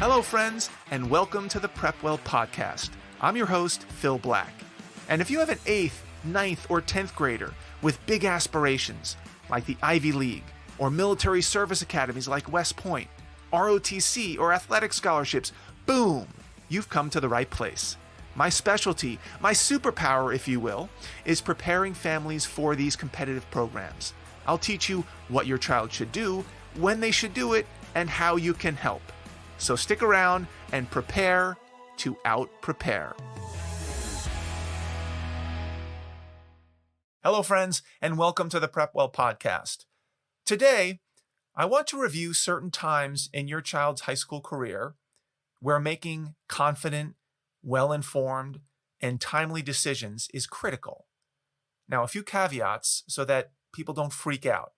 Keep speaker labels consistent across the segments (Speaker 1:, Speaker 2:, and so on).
Speaker 1: Hello, friends, and welcome to the PrepWell podcast. I'm your host, Phil Black. And if you have an 8th, 9th, or 10th grader with big aspirations, like the Ivy League, or military service academies like West Point, ROTC, or athletic scholarships, boom, you've come to the right place. My specialty, my superpower, if you will, is preparing families for these competitive programs. I'll teach you what your child should do, when they should do it, and how you can help. So stick around and prepare to out-prepare. Hello, friends, and welcome to the PrepWell podcast. Today, I want to review certain times in your child's high school career where making confident, well-informed, and timely decisions is critical. Now, a few caveats so that people don't freak out.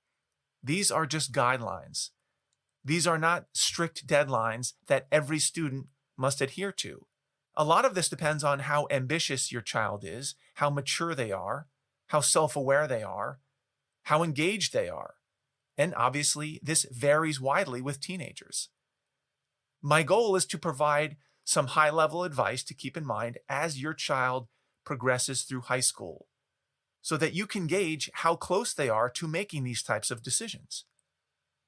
Speaker 1: These are just guidelines. These are not strict deadlines that every student must adhere to. A lot of this depends on how ambitious your child is, how mature they are, how self-aware they are, how engaged they are. And obviously, this varies widely with teenagers. My goal is to provide some high-level advice to keep in mind as your child progresses through high school, so that you can gauge how close they are to making these types of decisions.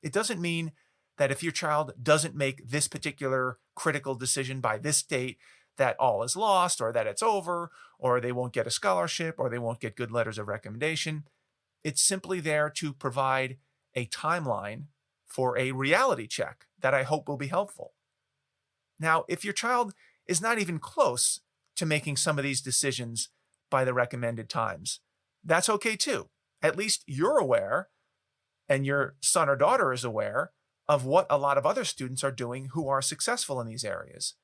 Speaker 1: It doesn't mean that if your child doesn't make this particular critical decision by this date, that all is lost, or that it's over, or they won't get a scholarship, or they won't get good letters of recommendation. It's simply there to provide a timeline for a reality check that I hope will be helpful. Now, if your child is not even close to making some of these decisions by the recommended times, that's okay too. At least you're aware, and your son or daughter is aware, of what a lot of other students are doing who are successful in these areas.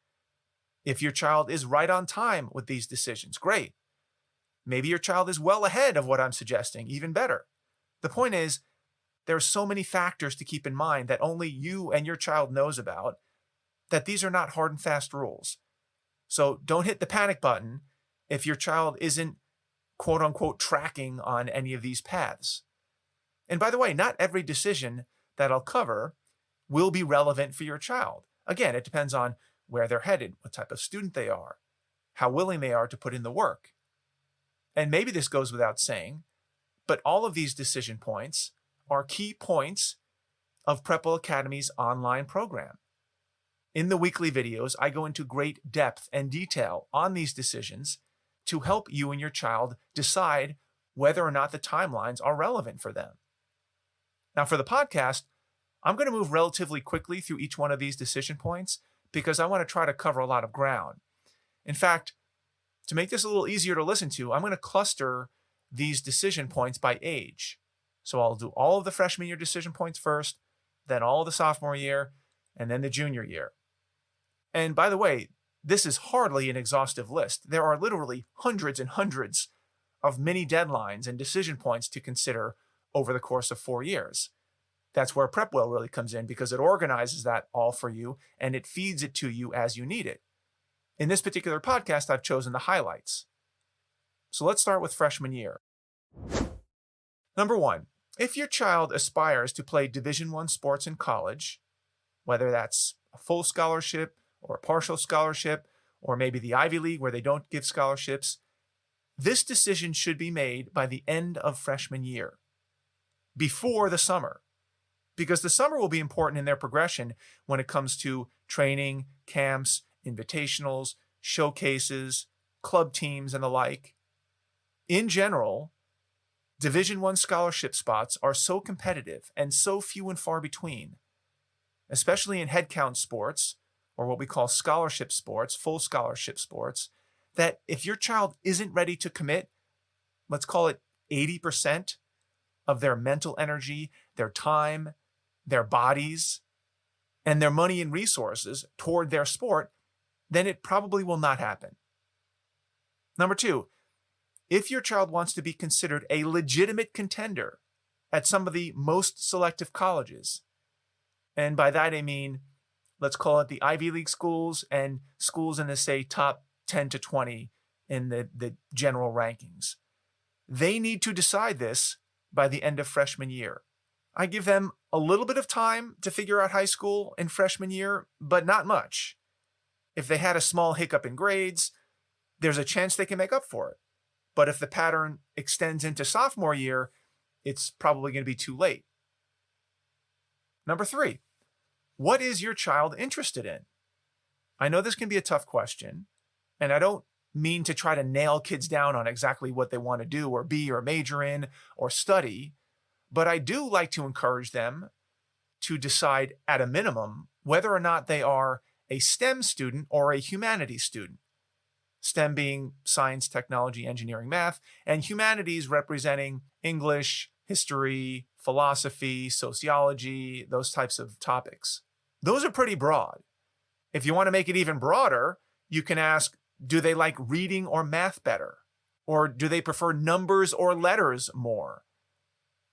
Speaker 1: If your child is right on time with these decisions, great. Maybe your child is well ahead of what I'm suggesting, even better. The point is, there are so many factors to keep in mind that only you and your child knows about, that these are not hard and fast rules. So don't hit the panic button if your child isn't quote unquote tracking on any of these paths. And by the way, not every decision that I'll cover will be relevant for your child. Again, it depends on where they're headed, what type of student they are, how willing they are to put in the work. And maybe this goes without saying, but all of these decision points are key points of PrepWell Academy's online program. In the weekly videos, I go into great depth and detail on these decisions to help you and your child decide whether or not the timelines are relevant for them. Now, for the podcast, I'm going to move relatively quickly through each one of these decision points because I want to try to cover a lot of ground. In fact, to make this a little easier to listen to, I'm going to cluster these decision points by age. So I'll do all of the freshman year decision points first, then all of the sophomore year, and then the junior year. And by the way, this is hardly an exhaustive list. There are literally hundreds and hundreds of mini deadlines and decision points to consider over the course of 4 years. That's where PrepWell really comes in because it organizes that all for you and it feeds it to you as you need it. In this particular podcast, I've chosen the highlights. So let's start with freshman year. Number 1, if your child aspires to play Division I sports in college, whether that's a full scholarship or a partial scholarship, or maybe the Ivy League where they don't give scholarships, this decision should be made by the end of freshman year, before the summer. Because the summer will be important in their progression when it comes to training, camps, invitationals, showcases, club teams, and the like. In general, Division I scholarship spots are so competitive and so few and far between, especially in headcount sports, or what we call scholarship sports, full scholarship sports, that if your child isn't ready to commit, let's call it 80% of their mental energy, their time, their bodies, and their money and resources toward their sport, then it probably will not happen. Number 2, if your child wants to be considered a legitimate contender at some of the most selective colleges, and by that I mean, let's call it the Ivy League schools and schools in the, say, top 10 to 20 in the general rankings, they need to decide this by the end of freshman year. I give them a little bit of time to figure out high school in freshman year, but not much. If they had a small hiccup in grades, there's a chance they can make up for it. But if the pattern extends into sophomore year, it's probably going to be too late. Number 3, what is your child interested in? I know this can be a tough question, and I don't mean to try to nail kids down on exactly what they want to do or be or major in or study, but I do like to encourage them to decide at a minimum whether or not they are a STEM student or a humanities student. STEM being science, technology, engineering, math, and humanities representing English, history, philosophy, sociology, those types of topics. Those are pretty broad. If you want to make it even broader, you can ask, do they like reading or math better? Or do they prefer numbers or letters more?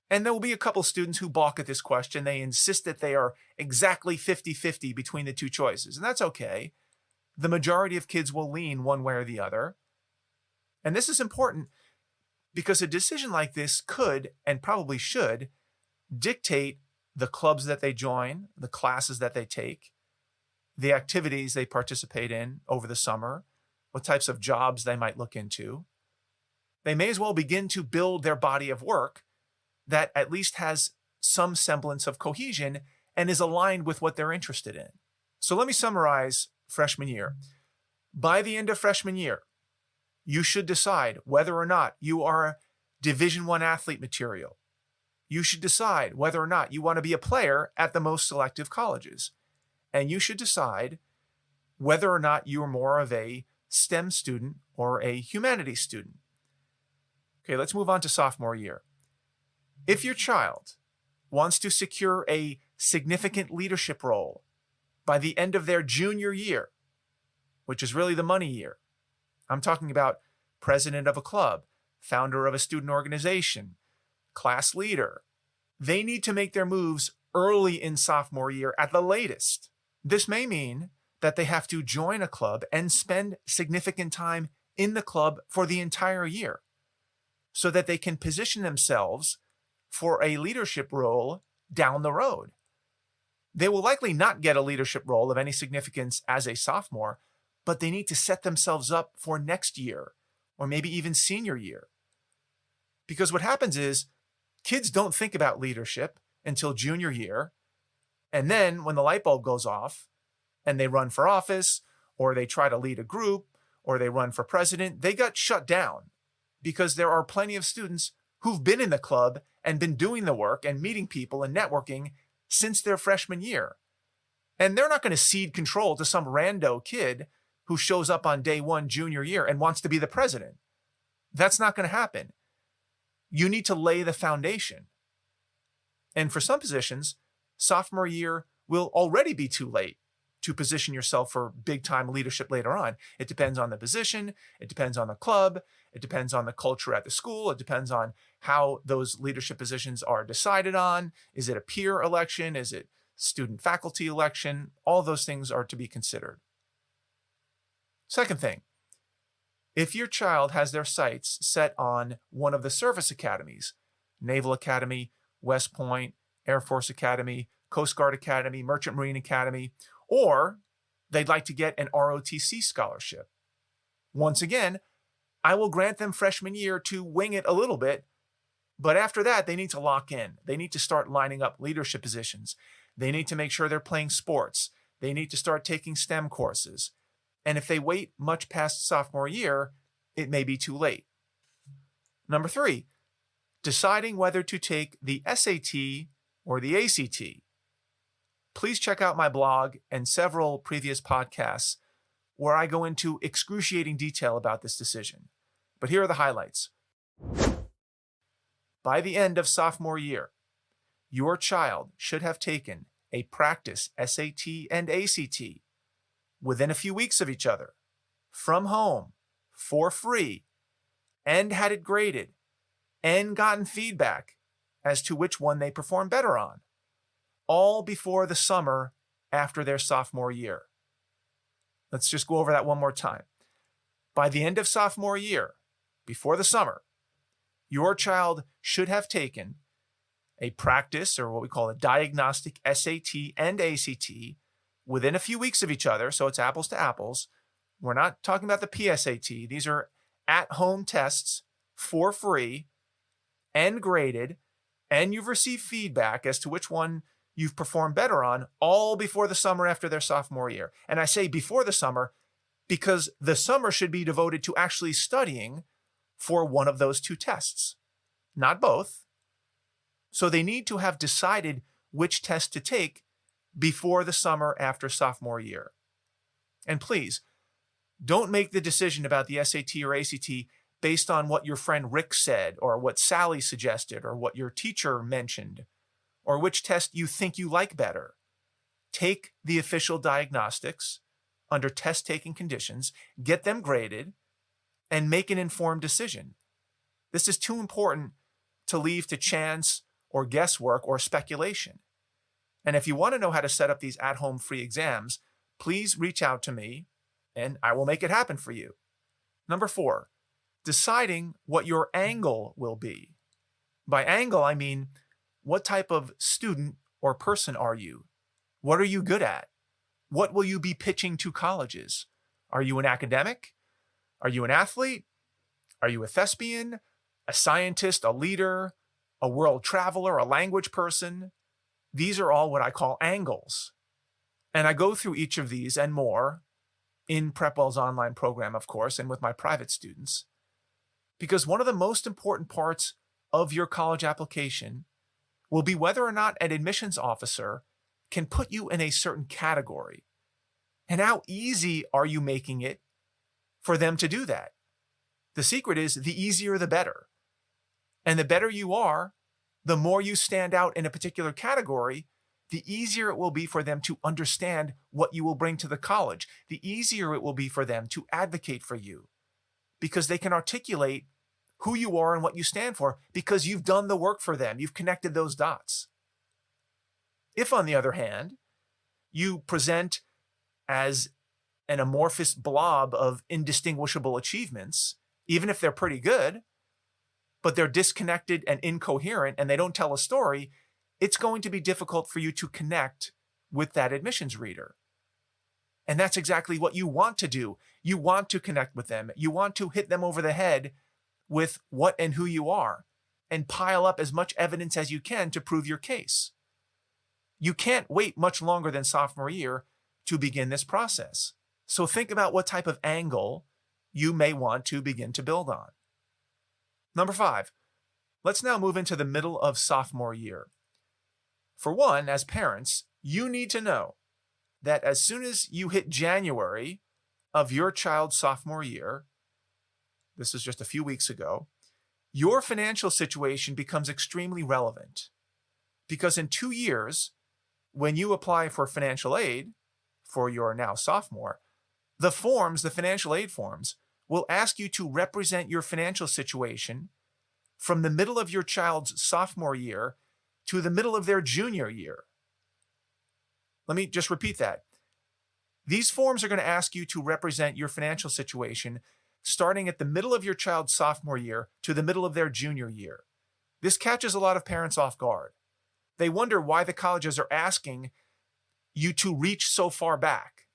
Speaker 1: And there will be a couple students who balk at this question. They insist that they are exactly 50-50 between the two choices, and that's okay. The majority of kids will lean one way or the other. And this is important because a decision like this could, and probably should, dictate the clubs that they join, the classes that they take, the activities they participate in over the summer, what types of jobs they might look into. They may as well begin to build their body of work that at least has some semblance of cohesion and is aligned with what they're interested in. So let me summarize freshman year. By the end of freshman year, you should decide whether or not you are Division I athlete material. You should decide whether or not you want to be a player at the most selective colleges. And you should decide whether or not you are more of a STEM student or a humanities student. Okay, let's move on to sophomore year. If your child wants to secure a significant leadership role by the end of their junior year, which is really the money year, I'm talking about president of a club, founder of a student organization, class leader, they need to make their moves early in sophomore year at the latest. This may mean that they have to join a club and spend significant time in the club for the entire year so that they can position themselves for a leadership role down the road. They will likely not get a leadership role of any significance as a sophomore, but they need to set themselves up for next year or maybe even senior year. Because what happens is kids don't think about leadership until junior year. And then when the light bulb goes off and they run for office or they try to lead a group or they run for president, they got shut down because there are plenty of students who've been in the club and been doing the work and meeting people and networking since their freshman year. And they're not going to cede control to some rando kid who shows up on day one junior year and wants to be the president. That's not going to happen. You need to lay the foundation. And for some positions, sophomore year will already be too late to position yourself for big-time leadership later on. It depends on the position. It depends on the club. It depends on the culture at the school. It depends on how those leadership positions are decided on. Is it a peer election? Is it student-faculty election? All those things are to be considered. Second thing, if your child has their sights set on one of the service academies, Naval Academy, West Point, Air Force Academy, Coast Guard Academy, Merchant Marine Academy, or they'd like to get an ROTC scholarship, once again, I will grant them freshman year to wing it a little bit, but after that, they need to lock in. They need to start lining up leadership positions. They need to make sure they're playing sports. They need to start taking STEM courses. And if they wait much past sophomore year, it may be too late. Number 3, deciding whether to take the SAT or the ACT. Please check out my blog and several previous podcasts where I go into excruciating detail about this decision. But here are the highlights. By the end of sophomore year, your child should have taken a practice SAT and ACT within a few weeks of each other, from home, for free, and had it graded, and gotten feedback as to which one they perform better on, all before the summer after their sophomore year. Let's just go over that one more time. By the end of sophomore year, before the summer, your child should have taken a practice, or what we call a diagnostic SAT and ACT, within a few weeks of each other, so it's apples to apples. We're not talking about the PSAT. These are at-home tests for free and graded, and you've received feedback as to which one you've performed better on, all before the summer after their sophomore year. And I say before the summer because the summer should be devoted to actually studying for one of those two tests, not both. So they need to have decided which test to take before the summer after sophomore year. And please, don't make the decision about the SAT or ACT based on what your friend Rick said, or what Sally suggested, or what your teacher mentioned, or which test you think you like better. Take the official diagnostics under test-taking conditions, get them graded, and make an informed decision. This is too important to leave to chance or guesswork or speculation. And if you want to know how to set up these at-home free exams, please reach out to me and I will make it happen for you. Number 4, deciding what your angle will be. By angle, I mean, what type of student or person are you? What are you good at? What will you be pitching to colleges? Are you an academic? Are you an athlete? Are you a thespian, a scientist, a leader, a world traveler, a language person? These are all what I call angles. And I go through each of these and more in PrepWell's online program, of course, and with my private students. Because one of the most important parts of your college application will be whether or not an admissions officer can put you in a certain category. And how easy are you making it for them to do that? The secret is the easier the better. And the better you are, the more you stand out in a particular category, the easier it will be for them to understand what you will bring to the college. The easier it will be for them to advocate for you because they can articulate who you are and what you stand for because you've done the work for them. You've connected those dots. If, on the other hand, you present as an amorphous blob of indistinguishable achievements, even if they're pretty good, but they're disconnected and incoherent and they don't tell a story, it's going to be difficult for you to connect with that admissions reader. And that's exactly what you want to do. You want to connect with them. You want to hit them over the head with what and who you are and pile up as much evidence as you can to prove your case. You can't wait much longer than sophomore year to begin this process. So think about what type of angle you may want to begin to build on. Number 5, let's now move into the middle of sophomore year. For one, as parents, you need to know that as soon as you hit January of your child's sophomore year, this is just a few weeks ago, your financial situation becomes extremely relevant. Because in 2 years, when you apply for financial aid for your now sophomore, the financial aid forms, will ask you to represent your financial situation from the middle of your child's sophomore year to the middle of their junior year. Let me just repeat that. These forms are going to ask you to represent your financial situation starting at the middle of your child's sophomore year to the middle of their junior year. This catches a lot of parents off guard. They wonder why the colleges are asking you to reach so far back.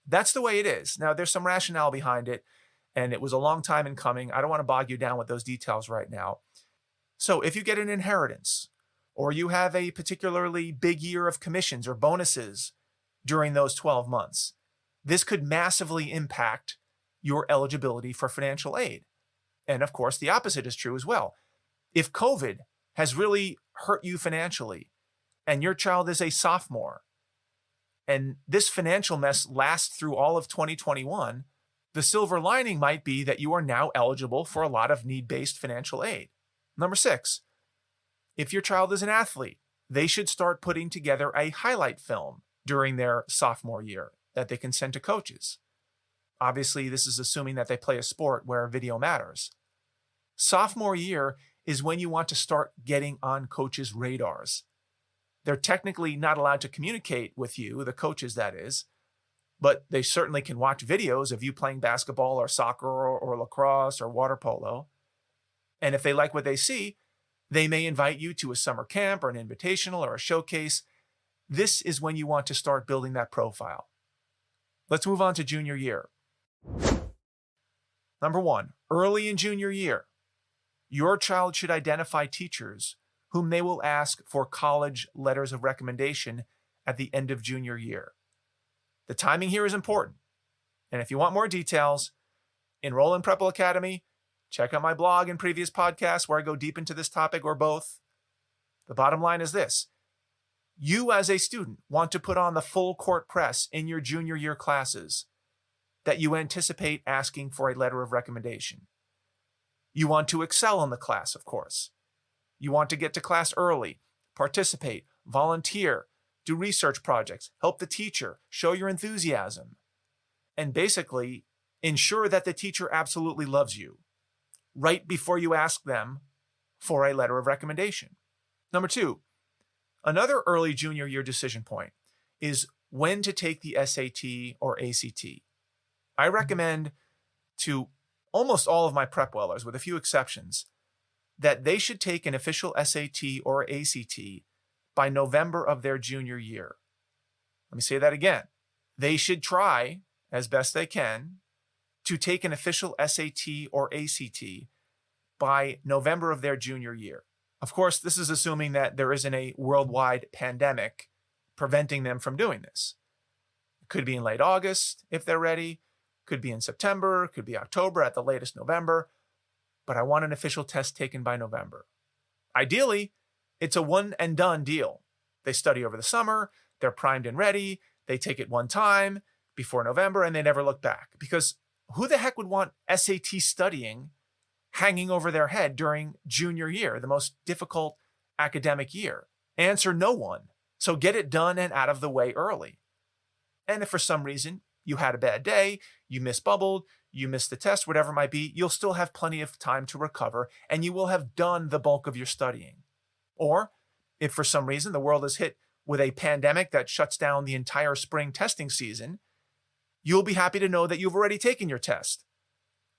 Speaker 1: That's the way it is. Now, there's some rationale behind it, and it was a long time in coming. I don't want to bog you down with those details right now. So if you get an inheritance, or you have a particularly big year of commissions or bonuses during those 12 months, this could massively impact your eligibility for financial aid. And of course, the opposite is true as well. If COVID has really hurt you financially, and your child is a sophomore, and this financial mess lasts through all of 2021, the silver lining might be that you are now eligible for a lot of need-based financial aid. Number 6, if your child is an athlete, they should start putting together a highlight film during their sophomore year that they can send to coaches. Obviously, this is assuming that they play a sport where video matters. Sophomore year is when you want to start getting on coaches' radars. They're technically not allowed to communicate with you, the coaches that is, but they certainly can watch videos of you playing basketball or soccer or lacrosse or water polo. And if they like what they see, They may invite you to a summer camp or an invitational or a showcase. This is when you want to start building that profile. Let's move on to junior year. Number 1, early in junior year, your child should identify teachers whom they will ask for college letters of recommendation at the end of junior year. The timing here is important. And if you want more details, enroll in PrepWell Academy. Check out my blog and previous podcasts where I go deep into this topic or both. The bottom line is this. You as a student want to put on the full court press in your junior year classes that you anticipate asking for a letter of recommendation. You want to excel in the class, of course. You want to get to class early, participate, volunteer, do research projects, help the teacher, show your enthusiasm, and basically ensure that the teacher absolutely loves you right before you ask them for a letter of recommendation. Number 2, another early junior year decision point is when to take the SAT or ACT. I recommend to almost all of my PrepWellers, with a few exceptions, that they should take an official SAT or ACT by November of their junior year. Let me say that again. They should try, as best they can, to take an official SAT or ACT by November of their junior year. Of course, this is assuming that there isn't a worldwide pandemic preventing them from doing this. It could be in late August if they're ready, could be in September, could be October, at the latest November, but I want an official test taken by November. Ideally, it's a one and done deal. They study over the summer, they're primed and ready, they take it one time before November, and they never look back. Because who the heck would want SAT studying hanging over their head during junior year, the most difficult academic year? Answer, no one. So get it done and out of the way early. And if for some reason you had a bad day, you misbubbled, you missed the test, whatever it might be, you'll still have plenty of time to recover and you will have done the bulk of your studying. Or if for some reason the world is hit with a pandemic that shuts down the entire spring testing season, you'll be happy to know that you've already taken your test,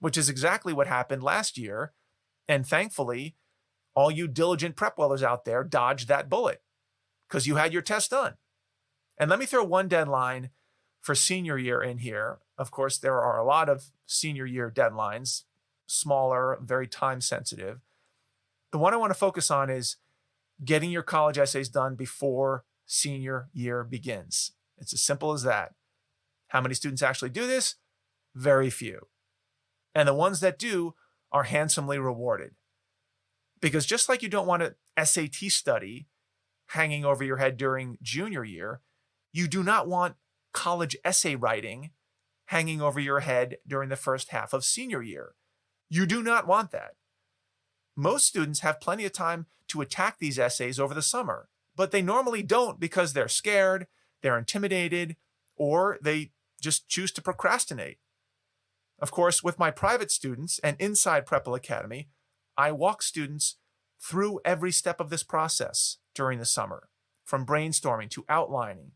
Speaker 1: which is exactly what happened last year. And thankfully, all you diligent PrepWellers out there dodged that bullet because you had your test done. And let me throw one deadline for senior year in here. Of course, there are a lot of senior year deadlines, smaller, very time sensitive. The one I want to focus on is getting your college essays done before senior year begins. It's as simple as that. How many students actually do this? Very few. And the ones that do are handsomely rewarded. Because just like you don't want an SAT study hanging over your head during junior year, you do not want college essay writing hanging over your head during the first half of senior year. You do not want that. Most students have plenty of time to attack these essays over the summer, but they normally don't because they're scared, they're intimidated, or they just choose to procrastinate. Of course, with my private students and inside PrepWell Academy, I walk students through every step of this process during the summer, from brainstorming to outlining,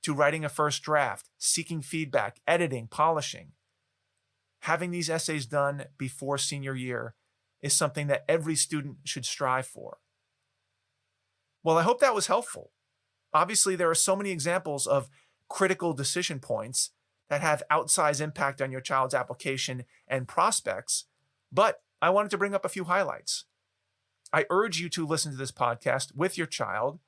Speaker 1: to writing a first draft, seeking feedback, editing, polishing. Having these essays done before senior year is something that every student should strive for. Well, I hope that was helpful. Obviously, there are so many examples of critical decision points that have outsized impact on your child's application and prospects, but I wanted to bring up a few highlights. I urge you to listen to this podcast with your child,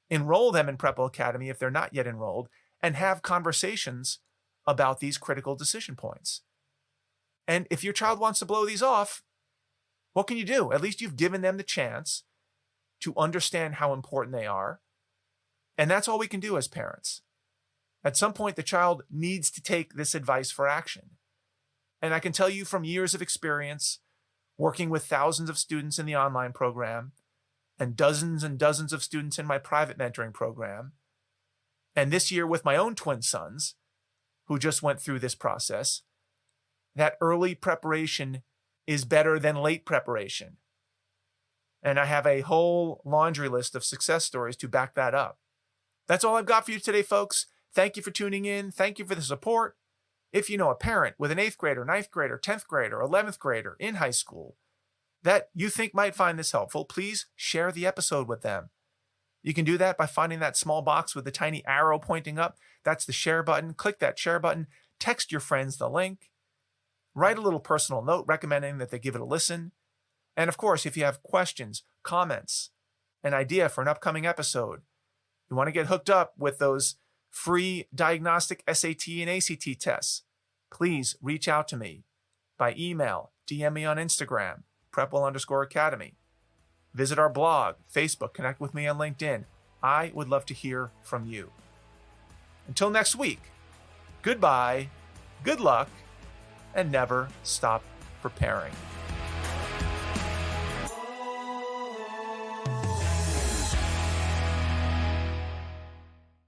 Speaker 1: enroll them in PrepWell Academy if they're not yet enrolled, and have conversations about these critical decision points. And if your child wants to blow these off, what can you do? At least you've given them the chance to understand how important they are. And that's all we can do as parents. At some point, the child needs to take this advice for action. And I can tell you from years of experience, working with thousands of students in the online program, and dozens of students in my private mentoring program, and this year with my own twin sons, who just went through this process, that early preparation is better than late preparation. And I have a whole laundry list of success stories to back that up. That's all I've got for you today, folks. Thank you for tuning in. Thank you for the support. If you know a parent with an 8th grader, 9th grader, 10th grader, 11th grader in high school, that you think might find this helpful, please share the episode with them. You can do that by finding that small box with the tiny arrow pointing up. That's the share button. Click that share button. Text your friends the link. Write a little personal note recommending that they give it a listen. And of course, if you have questions, comments, an idea for an upcoming episode, you want to get hooked up with those free diagnostic SAT and ACT tests, please reach out to me by email, DM me on Instagram, PrepWell_Academy. Visit our blog, Facebook, connect with me on LinkedIn. I would love to hear from you. Until next week, goodbye, good luck, and never stop preparing.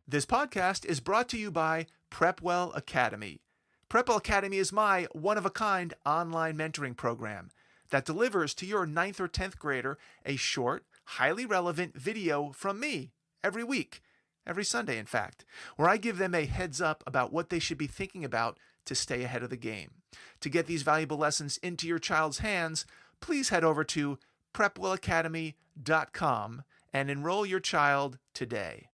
Speaker 1: This podcast is brought to you by PrepWell Academy. PrepWell Academy is my one-of-a-kind online mentoring program that delivers to your 9th or 10th grader a short, highly relevant video from me every week, every Sunday in fact, where I give them a heads up about what they should be thinking about to stay ahead of the game. To get these valuable lessons into your child's hands, please head over to PrepWellAcademy.com and enroll your child today.